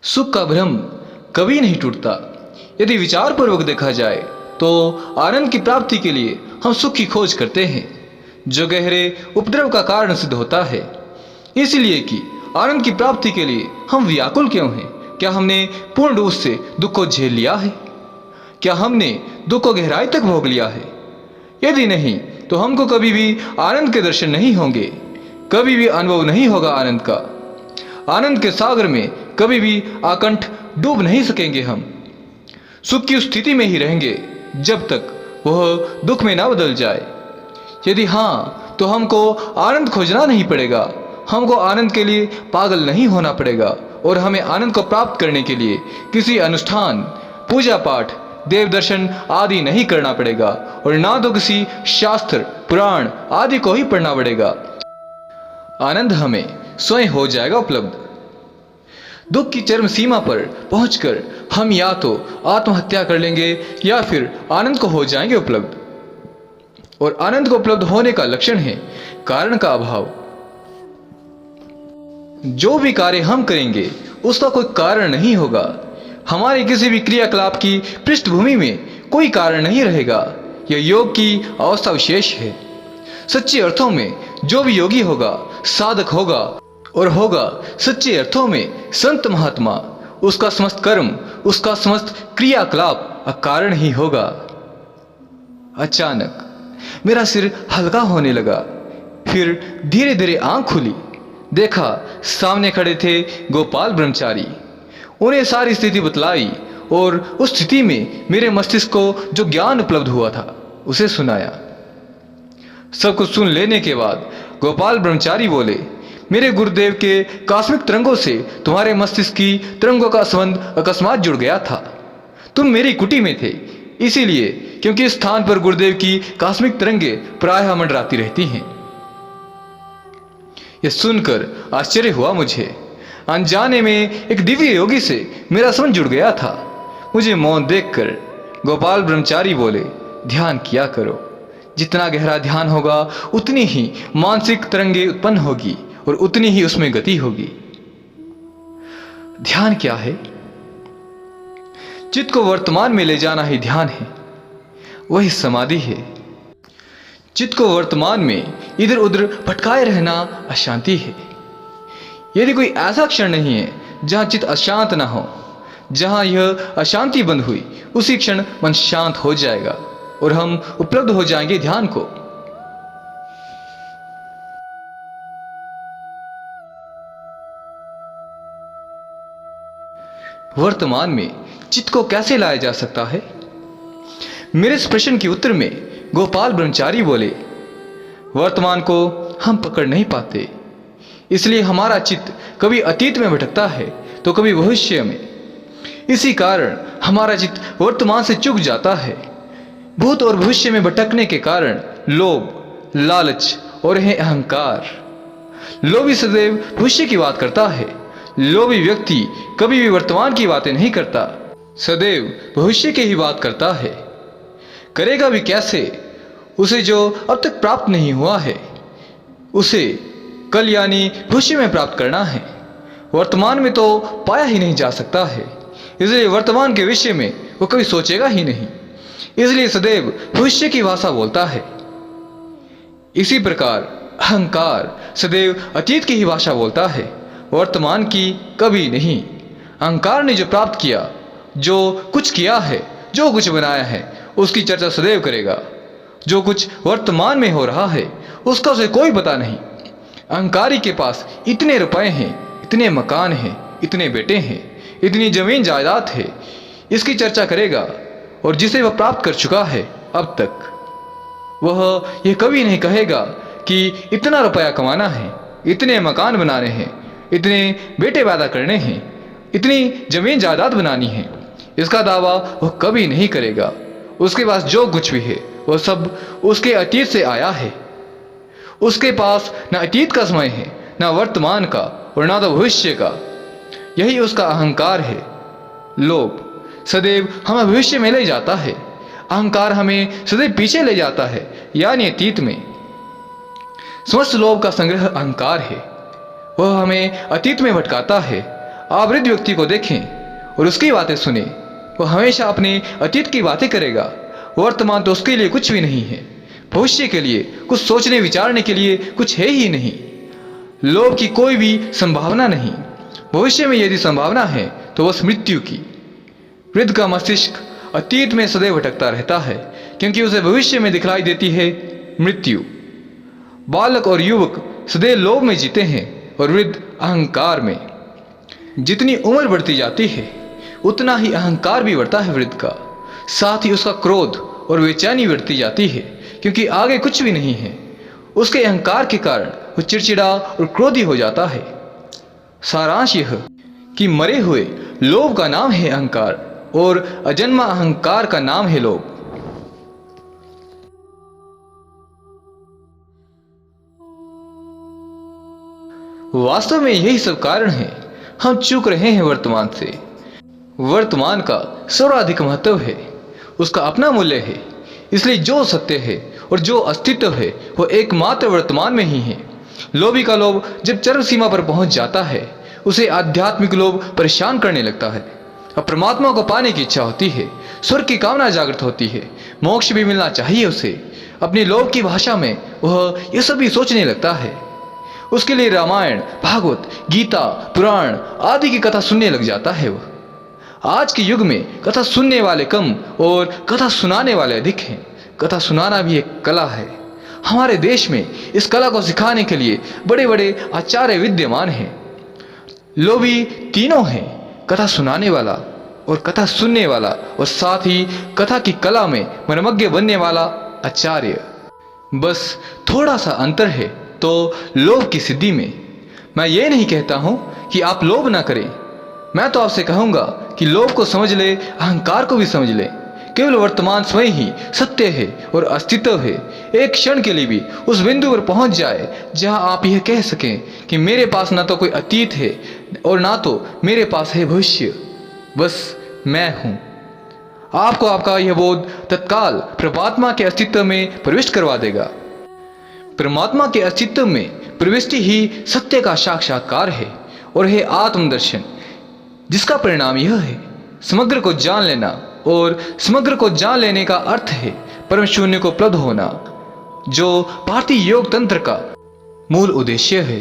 सुख का भ्रम कभी नहीं टूटता। यदि विचारपूर्वक देखा जाए तो आनंद की प्राप्ति के लिए हम सुख की खोज करते हैं, जो गहरे उपद्रव का कारण सिद्ध होता है। इसलिए कि आनंद की प्राप्ति के लिए हम व्याकुल क्यों हैं? क्या हमने पूर्ण रूप से दुख को झेल लिया है? क्या हमने दुख को गहराई तक भोग लिया है? यदि नहीं तो हमको कभी भी आनंद के दर्शन नहीं होंगे, कभी भी अनुभव नहीं होगा आनंद का। आनंद के सागर में कभी भी आकंठ डूब नहीं सकेंगे। हम सुख की उस स्थिति में ही रहेंगे जब तक वह दुख में ना बदल जाए। यदि हाँ, तो हमको आनंद खोजना नहीं पड़ेगा, हमको आनंद के लिए पागल नहीं होना पड़ेगा, और हमें आनंद को प्राप्त करने के लिए किसी अनुष्ठान, पूजा पाठ, देव दर्शन आदि नहीं करना पड़ेगा, और ना तो किसी शास्त्र, पुराण आदि को ही पढ़ना पड़ेगा। आनंद हमें स्वयं हो जाएगा उपलब्ध। दुख की चरम सीमा पर पहुंचकर हम या तो आत्महत्या कर लेंगे या फिर आनंद को हो जाएंगे उपलब्ध। और आनंद को उपलब्ध होने का लक्षण है कारण का अभाव। जो भी कार्य हम करेंगे उसका कोई कारण नहीं होगा। हमारे किसी भी क्रियाकलाप की पृष्ठभूमि में कोई कारण नहीं रहेगा। यह योग की अवस्था विशेष है। सच्चे अर्थों में जो भी योगी होगा, साधक होगा और होगा सच्चे अर्थों में संत महात्मा, उसका समस्त कर्म, उसका समस्त क्रियाकलाप अकारण ही होगा। अचानक मेरा सिर हल्का होने लगा। फिर धीरे धीरे आंख खुली। देखा सामने खड़े थे गोपाल ब्रह्मचारी। उन्हें सारी स्थिति बतलाई और उस स्थिति में मेरे मस्तिष्क को जो ज्ञान उपलब्ध हुआ था उसे सुनाया। सब कुछ सुन लेने के बाद गोपाल ब्रह्मचारी बोले, मेरे गुरुदेव के कॉस्मिक तरंगों से तुम्हारे मस्तिष्क की तरंगों का संबंध अकस्मात जुड़ गया था। तुम मेरी कुटी में थे, इसीलिए क्योंकि इस स्थान पर गुरुदेव की कॉस्मिक तरंगे प्रायः मंडराती रहती हैं। यह सुनकर आश्चर्य हुआ मुझे। अनजाने में एक दिव्य योगी से मेरा संबंध जुड़ गया था। मुझे मौन देखकर गोपाल ब्रह्मचारी बोले, ध्यान किया करो। जितना गहरा ध्यान होगा उतनी ही मानसिक तरंगे उत्पन्न होगी और उतनी ही उसमें गति होगी। ध्यान क्या है? चित्त को वर्तमान में ले जाना ही ध्यान है, वही समाधि है। चित्त को वर्तमान में इधर उधर भटकाए रहना अशांति है। यदि कोई ऐसा क्षण नहीं है जहां चित्त अशांत ना हो, जहां यह अशांति बंद हुई, उसी क्षण मन शांत हो जाएगा और हम उपलब्ध हो जाएंगे ध्यान को। वर्तमान में चित्त को कैसे लाया जा सकता है? मेरे इस प्रश्न के उत्तर में गोपाल ब्रह्मचारी बोले, वर्तमान को हम पकड़ नहीं पाते, इसलिए हमारा चित्त कभी अतीत में भटकता है तो कभी भविष्य में। इसी कारण हमारा चित्त वर्तमान से चूक जाता है। भूत और भविष्य में भटकने के कारण लोभ, लालच और है अहंकार। लोभी सदैव भविष्य की बात करता है। लोभी व्यक्ति कभी भी वर्तमान की बातें नहीं करता, सदैव भविष्य की ही बात करता है। करेगा भी कैसे? उसे जो अब तक प्राप्त नहीं हुआ है उसे कल यानी भविष्य में प्राप्त करना है। वर्तमान में तो पाया ही नहीं जा सकता है, इसलिए वर्तमान के विषय में वो कभी सोचेगा ही नहीं, इसलिए सदैव भविष्य की भाषा बोलता है। इसी प्रकार अहंकार सदैव अतीत की ही भाषा बोलता है, वर्तमान की कभी नहीं। अहंकार ने जो प्राप्त किया, जो कुछ किया है, जो कुछ बनाया है, उसकी चर्चा सदैव करेगा। जो कुछ वर्तमान में हो रहा है उसका उसे कोई पता नहीं। अहंकारी के पास इतने रुपए हैं, इतने मकान हैं, इतने बेटे हैं, इतनी जमीन जायदाद है, इसकी चर्चा करेगा। और जिसे वह प्राप्त कर चुका है अब तक, वह यह कभी नहीं कहेगा कि इतना रुपया कमाना है, इतने मकान बनाने हैं, इतने बेटे पैदा करने हैं, इतनी जमीन जायदाद बनानी है। इसका दावा वह कभी नहीं करेगा। उसके पास जो कुछ भी है वह सब उसके अतीत से आया है। उसके पास न अतीत का समय है, न वर्तमान का, और न तो भविष्य का। यही उसका अहंकार है। लोभ सदैव हमें भविष्य में ले जाता है, अहंकार हमें सदैव पीछे ले जाता है, यानी अतीत में। समस्त लोभ का संग्रह अहंकार है। वह हमें अतीत में भटकाता है। आप वृद्ध व्यक्ति को देखें और उसकी बातें सुने। वो हमेशा अपने अतीत की बातें करेगा। वर्तमान तो उसके लिए कुछ भी नहीं है। भविष्य के लिए कुछ सोचने विचारने के लिए कुछ है ही नहीं। लोभ की कोई भी संभावना नहीं। भविष्य में यदि संभावना है तो बस मृत्यु की। वृद्ध का मस्तिष्क अतीत में सदैव भटकता रहता है, क्योंकि उसे भविष्य में दिखलाई देती है मृत्यु। बालक और युवक सदैव लोभ में जीते हैं और वृद्ध अहंकार में। जितनी उम्र बढ़ती जाती है उतना ही अहंकार भी बढ़ता है वृद्ध का। साथ ही उसका क्रोध और बेचैनी बढ़ती जाती है, क्योंकि आगे कुछ भी नहीं है। उसके अहंकार के कारण वो चिड़चिड़ा और क्रोधी हो जाता है। सारांश यह कि मरे हुए लोभ का नाम है अहंकार और अजन्मा अहंकार का नाम है लोभ। वास्तव में यही सब कारण है हम चूक रहे हैं वर्तमान से। वर्तमान का सर्वाधिक महत्व है, उसका अपना मूल्य है। इसलिए जो सत्य है और जो अस्तित्व है वो एकमात्र वर्तमान में ही है। लोभी का लोभ जब चरम सीमा पर पहुंच जाता है उसे आध्यात्मिक लोभ परेशान करने लगता है। अब परमात्मा को पाने की इच्छा होती है, स्वर्ग की कामना जागृत होती है, मोक्ष भी मिलना चाहिए उसे। अपनी लोभ की भाषा में वह ये सभी सोचने लगता है। उसके लिए रामायण, भागवत, गीता, पुराण आदि की कथा सुनने लग जाता है वह। आज के युग में कथा सुनने वाले कम और कथा सुनाने वाले अधिक हैं। कथा सुनाना भी एक कला है। हमारे देश में इस कला को सिखाने के लिए बड़े बड़े आचार्य विद्यमान हैं। लोभी तीनों हैं, कथा सुनाने वाला और कथा सुनने वाला और साथ ही कथा की कला में मनमज्ञ बनने वाला आचार्य। बस थोड़ा सा अंतर है तो लोभ की सिद्धि में। मैं ये नहीं कहता हूं कि आप लोभ ना करें। मैं तो आपसे कहूंगा कि लोभ को समझ ले, अहंकार को भी समझ ले। केवल वर्तमान स्वयं ही सत्य है और अस्तित्व है। एक क्षण के लिए भी उस बिंदु पर पहुंच जाए जहां आप यह कह सकें कि मेरे पास ना तो कोई अतीत है और ना तो मेरे पास है भविष्य, बस मैं हूं। आपको आपका यह बोध तत्काल परमात्मा के अस्तित्व में प्रविष्ट करवा देगा। परमात्मा के अस्तित्व में प्रविष्टि ही सत्य का साक्षात्कार है और है आत्मदर्शन, जिसका परिणाम यह है समग्र को जान लेना। और समग्र को जान लेने का अर्थ है परम शून्य को उपलब्ध होना, जो भारतीय योग तंत्र का मूल उद्देश्य है।